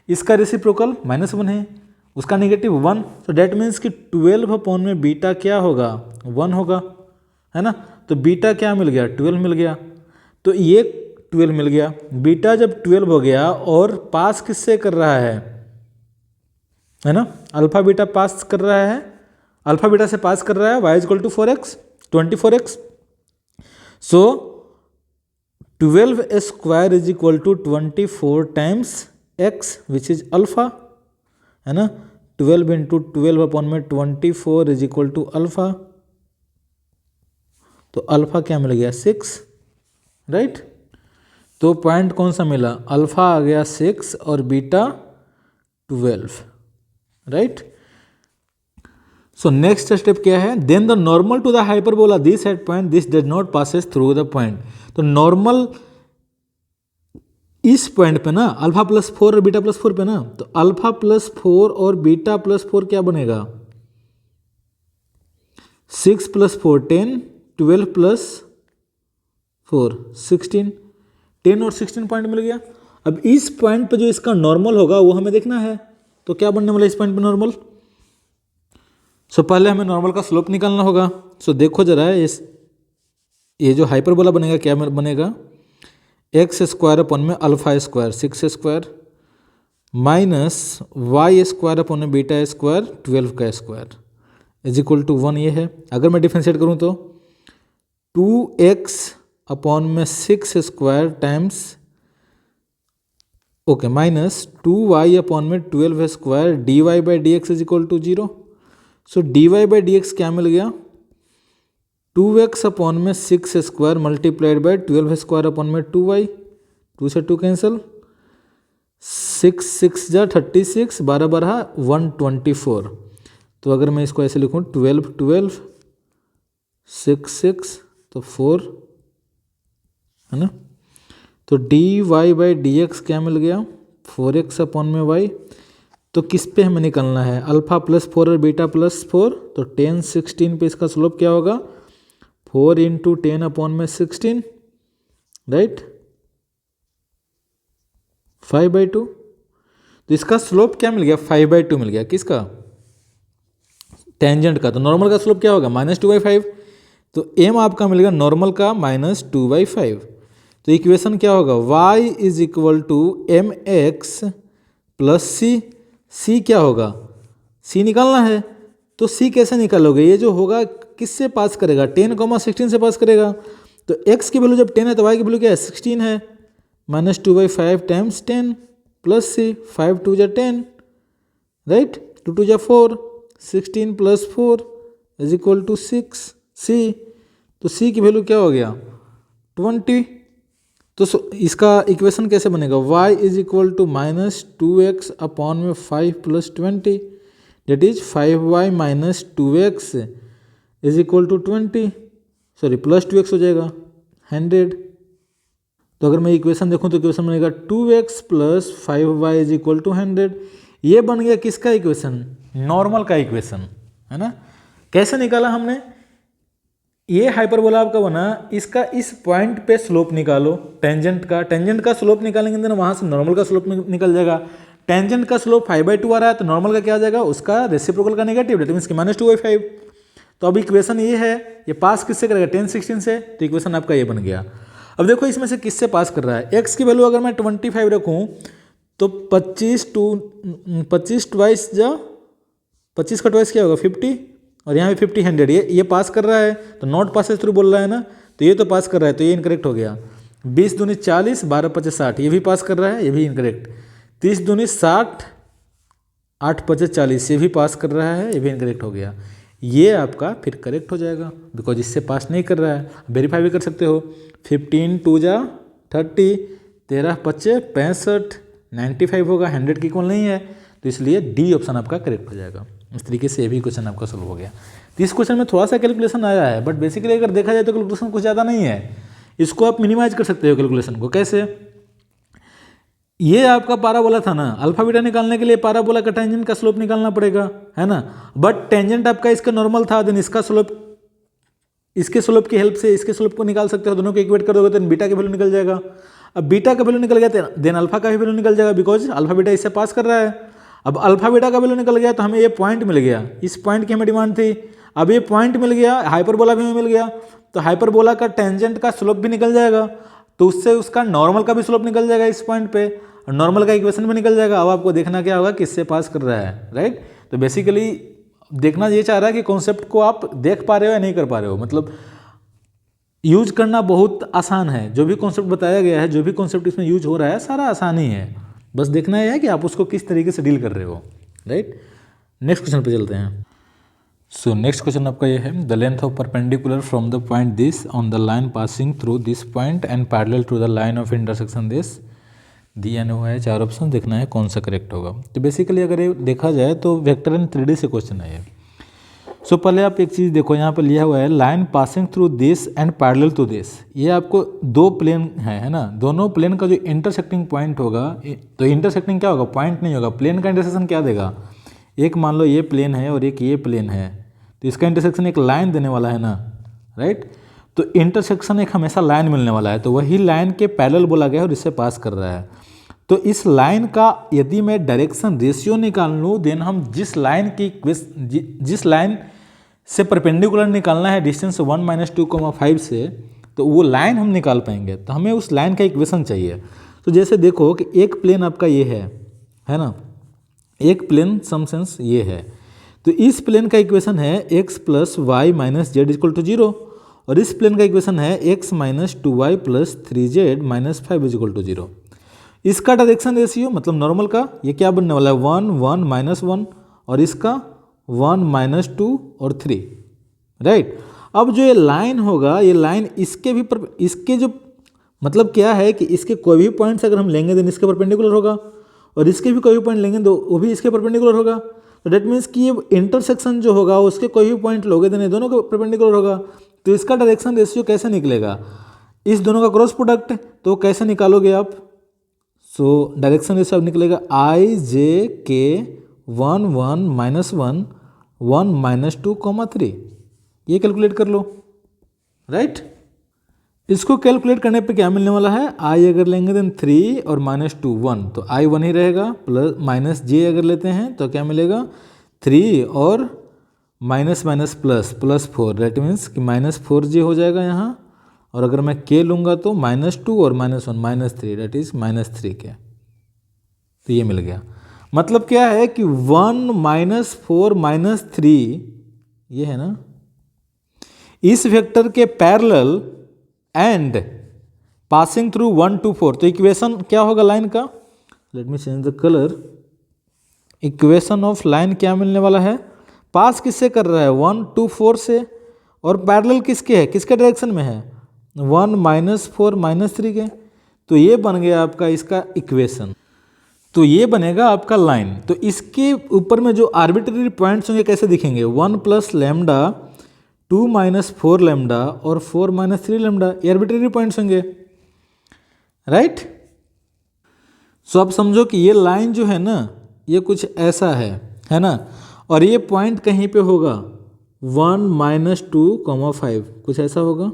इसका रेसिप्रोकल -1 है, उसका नेगेटिव 1। तो डेट मीन्स कि 12/β क्या होगा 1 होगा, है ना। तो बीटा क्या मिल गया 12 मिल गया, तो ये 12 मिल गया। बीटा जब 12 हो गया और पास किससे कर रहा है ना, अल्फा बीटा पास कर रहा है, अल्फा बीटा से पास कर रहा है y = 4x 24x। So 12² = 24 times x which is alpha, है ना। 12 × 12/24 = अल्फा, तो अल्फा क्या मिल गया 6, राइट। तो पॉइंट कौन सा मिला, अल्फा आ गया 6 और beta 12, right. So next step क्या है, then the normal to the hyperbola this at point this does not passes through the point. तो नॉर्मल इस पॉइंट पे ना अल्फा प्लस 4 और बीटा प्लस 4 पे ना, तो अल्फा प्लस 4 और बीटा प्लस 4 क्या बनेगा, 6 प्लस 4 10, 12 प्लस 4 16, 10 और 16 पॉइंट मिल गया। अब इस पॉइंट पे जो इसका नॉर्मल होगा वो हमें देखना है, तो क्या बनने वाला इस पॉइंट पे नॉर्मल। सो पहले हमें नॉर्मल का स्लोप निकालना होगा। सो देखो जरा ये जो हाइपरबोला बनेगा क्या बनेगा, एक्स स्क्वायर अपन में alpha square 6 square minus y square upon में बीटा स्क्वायर 12 का स्क्वायर इज इक्वल टू 1 ये है। अगर मैं डिफ्रेंशिएट करूँ तो 2x अपॉन में 6 square times okay minus 2y upon में 12 square d y by d x is equal to 0। So d y by d x क्या मिल गया, 2x अपॉन में 6 square multiplied by 12 square upon में 2y, 2 से 2 कैंसिल, 6 6 जा 36, 12 12 124। तो अगर मैं इसको ऐसे लिखूँ 12 12 6 6 तो 4 है ना। तो d y by d x क्या मिल गया, 4x अपॉन में y। तो किस पे हमें निकलना है, अल्फा प्लस 4 और बीटा प्लस 4। तो 10 16 पे इसका स्लोप क्या होगा, 4 इंटू 10 अपॉन में 16 राइट 5/2। तो इसका स्लोप क्या मिल गया, 5/2 मिल गया। किसका, टेंजेंट का। तो नॉर्मल का स्लोप क्या होगा, -2/5। तो m आपका मिल गया नॉर्मल का -2/5। तो इक्वेशन क्या होगा, y is equal to M x plus सी। सी क्या होगा, सी निकालना है। तो सी कैसे निकालोगे, ये जो होगा किससे पास करेगा, 10, 16 से पास करेगा। तो x की वैल्यू जब 10 है तो y की वैल्यू क्या है, 16 है। -2/5 टाइम्स 10 प्लस सी, 5 2 जा 10 राइट, 2 2 जा 4, 16 प्लस 4 इज इक्वल टू 6 सी। तो सी की वैल्यू क्या हो गया, 20। तो इसका इक्वेशन कैसे बनेगा, y is equal to -2x upon में 5 plus 20 that is 5y minus 2x is equal to 20, sorry plus 2x हो जाएगा 100। तो अगर मैं इक्वेशन देखूं तो इक्वेशन बनेगा 2x plus 5y is equal to 100। ये बन गया किसका इक्वेशन, नॉर्मल का इक्वेशन है ना। कैसे निकाला हमने, ये हाइपरबोला आपका बना, इसका इस पॉइंट पे स्लोप निकालो टेंजेंट का। टेंजेंट का स्लोप निकालेंगे तो वहाँ से नॉर्मल का स्लोप निकल जाएगा। टेंजेंट का स्लोप 5/2 आ रहा है तो नॉर्मल का क्या आ जाएगा, उसका रेसिप्रोकल का नेगेटिव, डेट मीन्स कि -2/5। तो अब इक्वेशन ये है, ये पास किससे करेगा, 10 16 से। तो इक्वेशन आपका ये बन गया। अब देखो इसमें से किससे पास कर रहा है, एक्स की वैल्यू अगर मैं 25 रखूँ तो 25 ट्वाइस जा 25 का ट्वाइस क्या होगा 50, और यहाँ पे 50 100, ये पास कर रहा है तो नॉट पासेस थ्रू बोल रहा है ना, तो ये तो पास कर रहा है, तो ये इनकरेक्ट हो गया। 20 दूनी 40, 12 25 60, ये भी पास कर रहा है, ये भी इनकरेक्ट। 30 दूनी 60, 8 25 40, ये भी पास कर रहा है, ये भी इनकरेक्ट हो गया। ये आपका फिर करेक्ट हो जाएगा बिकॉज इससे पास नहीं कर रहा है। वेरीफाई भी कर सकते हो, 15 2 जा 30, 13 25 65, 95 होगा, 100 की इक्वल नहीं है, तो इसलिए डी ऑप्शन आपका करेक्ट हो जाएगा। इस तरीके से ये भी क्वेश्चन आपका सोल्व हो गया। तो इस क्वेश्चन में थोड़ा सा कैलकुलेशन आया है, बट बेसिकली अगर देखा जाए तो कैलकुलेशन कुछ ज़्यादा नहीं है। इसको आप मिनिमाइज कर सकते हो कैलकुलेशन को। कैसे, ये आपका पाराबोला था ना, अल्फा बीटा निकालने के लिए पाराबोला का टेंजेंट का स्लोप निकालना पड़ेगा है ना। बट टेंजेंट आपका इसका नॉर्मल था, देन इसका स्लोप, इसके स्लोप की हेल्प से इसके स्लोप को निकाल सकते हो। दोनों को इक्वेट कर दोगे तो बीटा का वैल्यू निकल जाएगा। अब बीटा का वैल्यू निकल गया देन अल्फा का भी वैल्यू निकल जाएगा, बिकॉज अल्फा बीटा इससे पास कर रहा है। अब अल्फा बीटा का वैल्यू निकल गया तो हमें ये पॉइंट मिल गया, इस पॉइंट की हमें डिमांड थी। अब ये पॉइंट मिल गया, हाइपरबोला भी हमें मिल गया, तो हाइपरबोला का टेंजेंट का स्लोप भी निकल जाएगा, तो उससे उसका नॉर्मल का भी स्लोप निकल जाएगा इस पॉइंट पे, और नॉर्मल का इक्वेशन भी निकल जाएगा। अब आपको देखना क्या होगा, किससे पास कर रहा है, राइट। तो बेसिकली देखना ये चाह रहा है कि कॉन्सेप्ट को आप देख पा रहे हो या नहीं कर पा रहे हो, मतलब यूज करना बहुत आसान है। जो भी कॉन्सेप्ट बताया गया है, जो भी कॉन्सेप्ट इसमें यूज हो रहा है, सारा आसान ही है। बस देखना यह है कि आप उसको किस तरीके से डील कर रहे हो, राइट। नेक्स्ट क्वेश्चन पे चलते हैं। सो नेक्स्ट क्वेश्चन आपका ये है, the length of perpendicular from the point this on the line passing through this point and parallel to the line of intersection this दिया हुआ है। 4 ऑप्शन, देखना है कौन सा करेक्ट होगा। तो बेसिकली अगर ये देखा जाए तो वेक्टर एंड 3D से क्वेश्चन है ये। सो पहले आप एक चीज़ देखो, यहाँ पे लिया हुआ है line passing through this and parallel to this. ये आपको दो प्लेन है ना, दोनों प्लेन का जो इंटरसेक्टिंग पॉइंट होगा, तो इंटरसेक्टिंग क्या होगा, पॉइंट नहीं होगा, प्लेन का इंटरसेक्शन क्या देगा, एक मान लो ये प्लेन है और एक ये प्लेन है, तो इसका इंटरसेक्शन एक लाइन देने वाला है ना, राइट। तो इंटरसेक्शन एक हमेशा लाइन मिलने वाला है, तो वही लाइन के पैरेलल बोला गया है और इससे पास कर रहा है। तो इस लाइन का यदि मैं डायरेक्शन रेशियो निकाल लूँ, देन हम जिस लाइन से परपेंडिकुलर निकालना है डिस्टेंस 1 - 2,5 से, तो वो लाइन हम निकाल पाएंगे। तो हमें उस लाइन का इक्वेशन चाहिए। तो जैसे देखो कि एक प्लेन आपका ये है ना, एक प्लेन सम सेंस ये है, तो इस प्लेन का इक्वेशन है x + y - z = 0, और इस प्लेन का इक्वेशन है x - 2y + 3z - 5 = 0। इसका डायरेक्शन रेशियो मतलब नॉर्मल का ये क्या बनने वाला है, 1 1 -1, और इसका 1 - 2 और 3, राइट। अब जो ये लाइन होगा, ये लाइन इसके जो मतलब क्या है कि इसके कोई भी पॉइंट्स अगर हम लेंगे देन इसके परपेंडिकुलर होगा, और इसके भी कोई भी पॉइंट लेंगे तो वो भी इसके परपेंडिकुलर होगा। तो डेट मीन्स कि ये इंटरसेक्शन जो होगा उसके कोई भी पॉइंट लोगे देन ये दोनों के परपेंडिकुलर होगा। तो इसका डायरेक्शन रेशियो कैसे निकलेगा, इस दोनों का क्रॉस प्रोडक्ट, तो कैसे निकालोगे आप। सो डायरेक्शन रेशियो अब निकलेगा IJK 1 1 -1 1 - 2,3। ये कैलकुलेट कर लो, राइट। इसको कैलकुलेट करने पे क्या मिलने वाला है, I अगर लेंगे देन 3 और -2 1, तो I 1 ही रहेगा, प्लस -j अगर लेते हैं तो क्या मिलेगा, 3 और +++4, दैट मीन्स कि -4j हो जाएगा यहाँ, और अगर मैं k लूँगा तो -2 और -1 -3, दैट इज -3k। तो ये मिल गया। मतलब क्या है कि 1 - 4 -3 ये है ना, इस वेक्टर के parallel and passing through 1 to 4। तो इक्वेशन क्या होगा लाइन का, let me change the colour. Equation of line क्या मिलने वाला है, पास किससे कर रहा है, 1 to 4 से, और पैरेलल किसके है, किसके डायरेक्शन में है, 1 - 4 -3 के। तो ये बन गया आपका इसका इक्वेशन। तो ये बनेगा आपका लाइन। तो इसके ऊपर में जो आर्बिट्रेरी पॉइंट्स होंगे कैसे दिखेंगे, 1 + लैम्डा 2 - 4 लैम्डा और 4 - 3 लैम्डा, ये आर्बिट्रेरी पॉइंट्स होंगे, राइट। सो आप समझो कि ये लाइन जो है ना, ये कुछ ऐसा है ना, और ये पॉइंट कहीं पे होगा 1 - 2,5, कुछ ऐसा होगा।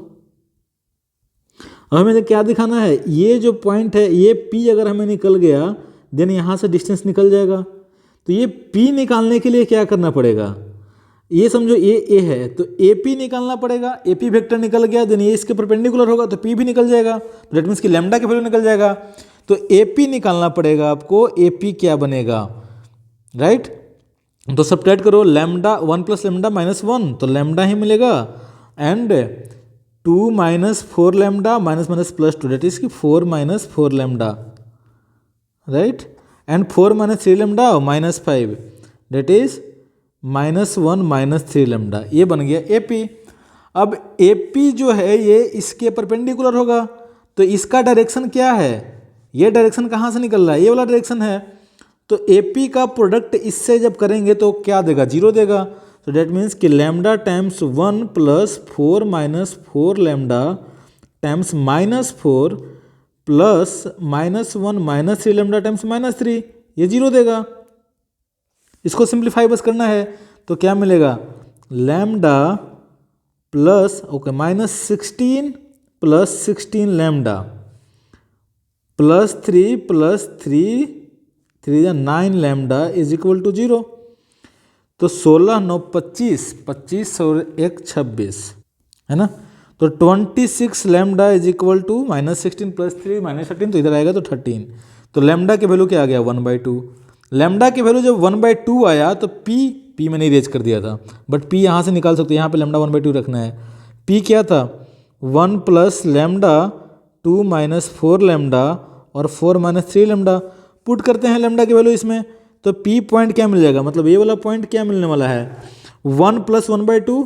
अब हमें क्या दिखाना है, ये जो पॉइंट है ये P अगर हमें निकल गया देन यहाँ से डिस्टेंस निकल जाएगा। तो ये P निकालने के लिए क्या करना पड़ेगा, ये समझो ये A है तो AP निकालना पड़ेगा। AP वेक्टर निकल गया देन ये इसके परपेंडिकुलर होगा तो P भी निकल जाएगा, तो दैट मीन्स कि लैम्डा की वैल्यू निकल जाएगा। तो AP निकालना पड़ेगा आपको, AP क्या बनेगा, राइट। तो सब्ट्रैक्ट करो, लैम्डा 1 + लैम्डा -1, तो लैम्डा ही मिलेगा, एंड 2 - 4 लैम्डा +++2, दैट इज कि 4 - 4 lambda, right, and 4 - 3 lambda -5, that is -1 - 3 lambda. ये बन गया AP। अब AP जो है ये इसके परपेंडिकुलर होगा, तो इसका डायरेक्शन क्या है, ये डायरेक्शन कहाँ से निकल रहा है, ये वाला डायरेक्शन है। तो AP का प्रोडक्ट इससे जब करेंगे तो क्या देगा, 0 देगा। तो डेट मीन्स कि lambda times 1 + 4 - 4 lambda times -4 plus -1 - 3 lambda times -3, ये 0 देगा। इसको सिंप्लीफाई बस करना है, तो क्या मिलेगा, lambda plus -16 + 16 lambda +3 + 3 3 9 lambda is equal to 0। तो 16 9 25 25 और 1 26 है ना। तो 26 लैम्डा इज इक्वल टू -16 + 3 -13, तो इधर आएगा तो 13। तो लैम्डा की वैल्यू क्या आ गया, 1/2। लैम्डा की वैल्यू जब 1/2 आया तो P मैंने इरेज कर दिया था, बट P यहाँ से निकाल सकते हैं, यहाँ पे लैम्डा 1/2 रखना है। P क्या था, 1 + लैम्डा 2 - 4 लैम्डा और 4 - 3 लैम्डा। पुट करते हैं लैम्डा की वैल्यू इसमें, तो P पॉइंट क्या मिल जाएगा, मतलब ये वाला पॉइंट क्या मिलने वाला है, 1 + 1/2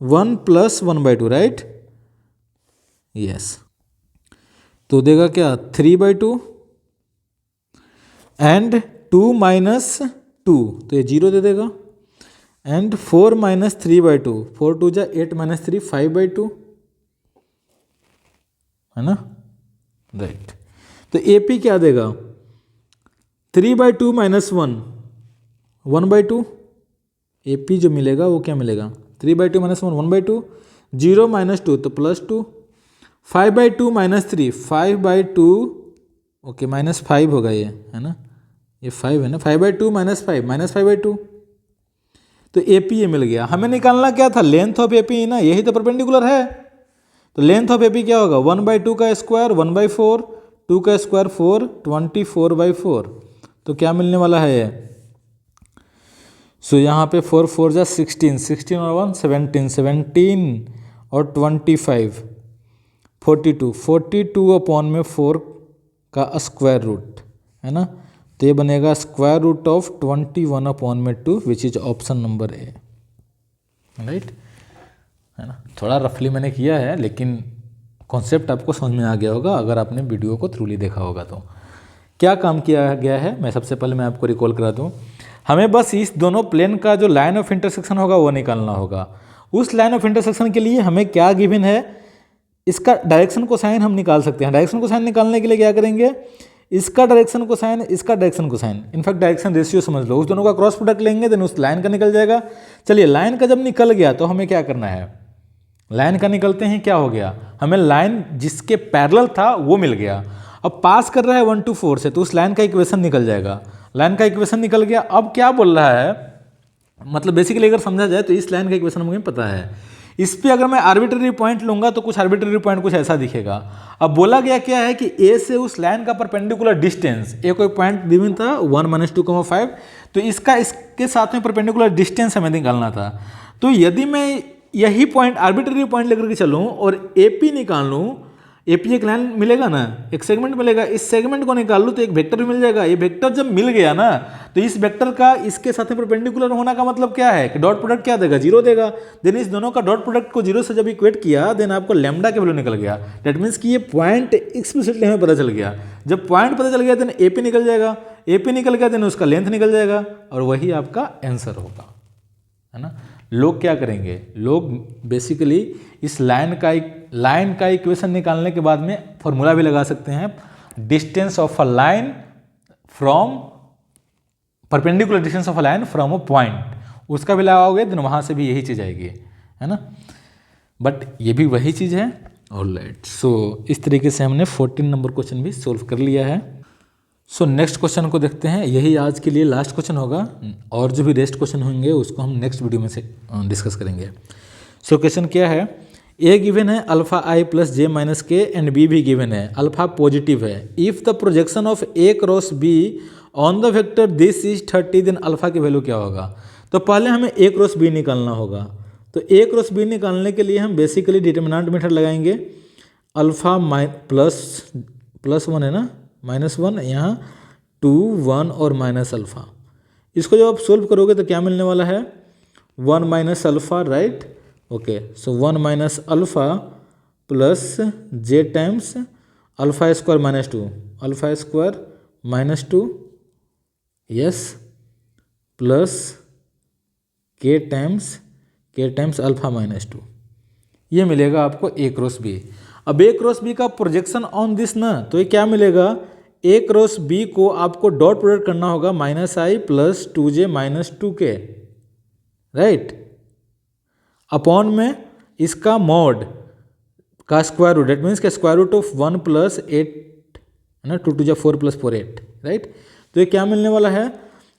1 + 1/2, राइट, यस। तो देगा क्या, 3/2 एंड 2 - 2, तो ये 0 दे देगा। एंड 4 माइनस 3/2, 4 2 जा 8 माइनस 3 5/2, है ना, राइट। तो AP क्या देगा, 3/2 माइनस 1 1/2, AP जो मिलेगा वो क्या मिलेगा, 3/2 माइनस 1 1/2, 0 माइनस 2 तो +2, 5/2 माइनस 3 5/2, ओके माइनस 5 होगा ये, है ना, ये 5 है ना, 5/2 माइनस 5 माइनस 5/2। तो AP ये मिल गया। हमें निकालना क्या था, लेंथ ऑफ AP ना, यही तो परपेंडिकुलर है। तो लेंथ ऑफ AP क्या होगा, 1/2 का स्क्वायर 1/4, 2 का स्क्वायर 4, 24/4। तो क्या मिलने वाला है ये, सो यहाँ पे 4 4 जा 16, 16 और 1 17, 17 और 25 42, 42 अपॉन में 4 का स्क्वायर रूट, है ना। तो ये बनेगा स्क्वायर रूट ऑफ 21 अपॉन में 2 विच is option number A, right, है ना। थोड़ा रफली मैंने किया है, लेकिन कॉन्सेप्ट आपको समझ में आ गया होगा अगर आपने वीडियो को थ्रूली देखा होगा। तो क्या काम किया गया है, मैं सबसे पहले मैं आपको रिकॉल करा दूँ। हमें बस इस दोनों प्लेन का जो लाइन ऑफ इंटरसेक्शन होगा वो निकालना होगा। उस लाइन ऑफ इंटरसेक्शन के लिए हमें क्या गिवन है, इसका डायरेक्शन कोसाइन हम निकाल सकते हैं। डायरेक्शन कोसाइन निकालने के लिए क्या करेंगे, इसका डायरेक्शन कोसाइन, इसका direction cosine, in fact direction ratio समझ लो, उस दोनों का क्रॉस प्रोडक्ट लेंगे देन उस लाइन का निकल जाएगा। चलिए लाइन का जब निकल गया तो हमें क्या करना है, लाइन का निकलते हैं क्या हो गया, हमें लाइन जिसके पैरेलल था वो मिल गया। अब पास कर रहा है 1 to 4 से, तो उस लाइन का इक्वेशन निकल जाएगा। लाइन का इक्वेशन निकल गया। अब क्या बोल रहा है, मतलब बेसिकली अगर समझा जाए तो इस लाइन का इक्वेशन मुझे पता है, इस पे अगर मैं आर्बिट्ररी पॉइंट लूंगा तो कुछ आर्बिट्ररी पॉइंट कुछ ऐसा दिखेगा। अब बोला गया क्या है कि ए से उस लाइन का परपेंडिकुलर डिस्टेंस, ए कोई पॉइंट गिवन था 1 - 2,5, तो इसका इसके साथ में परपेंडिकुलर डिस्टेंस हमें निकालना था। तो यदि मैं यही पॉइंट आर्बिट्ररी पॉइंट लेकर के चलूँ और AP निकाल लूँ, AP एक लाइन मिलेगा ना, एक सेगमेंट मिलेगा, इस सेगमेंट को निकाल लूँ तो एक वेक्टर भी मिल जाएगा। ये वेक्टर जब मिल गया ना, तो इस वेक्टर का इसके साथ में परपेंडिकुलर होना का मतलब क्या है कि डॉट प्रोडक्ट क्या देगा, 0 देगा। देन इस दोनों का डॉट प्रोडक्ट को 0 से जब इक्वेट किया देन आपको लैम्डा के वैल्यू निकल गया। दैट मीन्स कि ये पॉइंट एक्सप्लिसिटली हमें पता चल गया। जब पॉइंट पता चल गया देन AP निकल जाएगा, AP निकल गया देन उसका लेंथ निकल जाएगा और वही आपका आंसर होगा, है ना। लोग क्या करेंगे, लोग बेसिकली इस लाइन का इक्वेशन निकालने के बाद में फॉर्मूला भी लगा सकते हैं, distance of a line from perpendicular distance of a line from a point, उसका भी लगाओगे देन वहां से भी यही चीज आएगी, है ना। बट ये भी वही चीज है। ऑलराइट, सो इस तरीके से हमने 14 नंबर क्वेश्चन भी सोल्व कर लिया है। सो नेक्स्ट क्वेश्चन को देखते हैं, यही आज के लिए लास्ट क्वेश्चन होगा और जो भी रेस्ट क्वेश्चन होंगे उसको हम नेक्स्ट वीडियो में से डिस्कस करेंगे। सो क्वेश्चन क्या है, ए गिवन है alpha i + j - k and B भी गिवन है, अल्फा पॉजिटिव है। If the projection of A cross B on the vector this is 30 then alpha की वैल्यू क्या होगा। तो पहले हमें A क्रॉस B निकालना होगा। तो A क्रॉस B निकालने के लिए हम बेसिकली डिटर्मिनेंट मेथड लगाएंगे, अल्फा +1 है ना, -1, यहाँ 2 1 और माइनस अल्फा। इसको जब आप सोल्व करोगे तो क्या मिलने वाला है, 1 - अल्फा, राइट। ओके, सो 1 - alpha plus j times alpha square -2, alpha square -2, yes, plus k times alpha -2, ये मिलेगा आपको A क्रॉस B। अब A क्रॉस B का प्रोजेक्शन ऑन दिस ना, तो ये क्या मिलेगा, A क्रॉस B को आपको डॉट प्रोडक्ट करना होगा -i + 2j - 2k, right, upon में इसका मॉड का स्क्वायर रूट, डेट मीन्स का स्क्वायर रूट ऑफ 1 + 8, है ना, 2 × 2 = 4 + 4 8, राइट। तो ये क्या मिलने वाला है,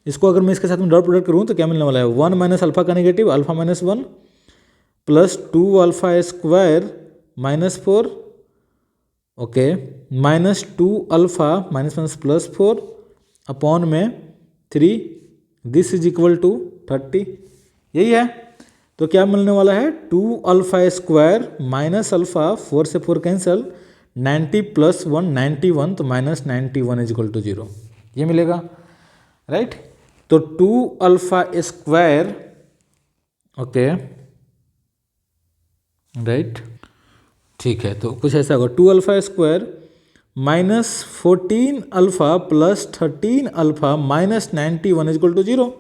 इसको अगर मैं इसके साथ में डॉट प्रोडक्ट करूँ तो क्या मिलने वाला है, 1 - अल्फा का negative alpha -1 plus 2 alpha square -4, okay, -2 alpha -4 upon में 3, दिस इज इक्वल टू 30, यही है। तो क्या मिलने वाला है, 2 अल्फा स्क्वायर माइनस अल्फा, 4 से 4 कैंसल, 90 + 1 91, तो -91 इज इक्वल टू 0, ये मिलेगा, राइट। तो 2 अल्फा स्क्वायर, ओके, राइट, ठीक है। तो कुछ ऐसा होगा, 2 alpha square -14 alpha plus 13 alpha -91 is equal to 0।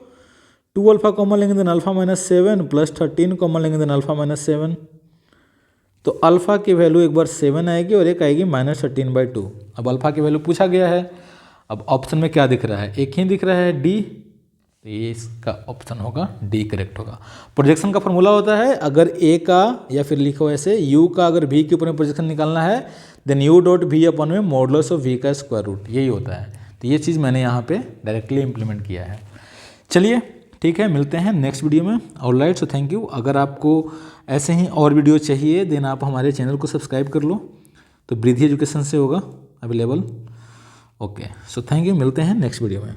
2 alpha common लेंगे then alpha minus 7 plus 13 common लेंगे देन अल्फा माइनस 7। तो अल्फा की वैल्यू एक बार 7 आएगी और एक आएगी -13/2। अब अल्फा की वैल्यू पूछा गया है। अब ऑप्शन में क्या दिख रहा है, एक ही दिख रहा है डी, तो ये इसका ऑप्शन होगा डी करेक्ट होगा। प्रोजेक्शन का फॉर्मूला होता है, अगर ए का या फिर लिखो ऐसे यू का अगर वी के ऊपर में प्रोजेक्शन निकालना है देन यू डॉट वी अपन में मॉडुलस ऑफ वी का स्क्वायर रूट, यही होता है। तो ये चीज़ मैंने यहाँ पे डायरेक्टली इंप्लीमेंट किया है। चलिए ठीक है, मिलते हैं नेक्स्ट वीडियो में। Alright, so thank you. अगर आपको ऐसे ही और वीडियो चाहिए देन आप हमारे चैनल को सब्सक्राइब कर लो, तो ब्रिद्धि एजुकेशन से होगा available. Okay, so thank you, मिलते हैं नेक्स्ट वीडियो में।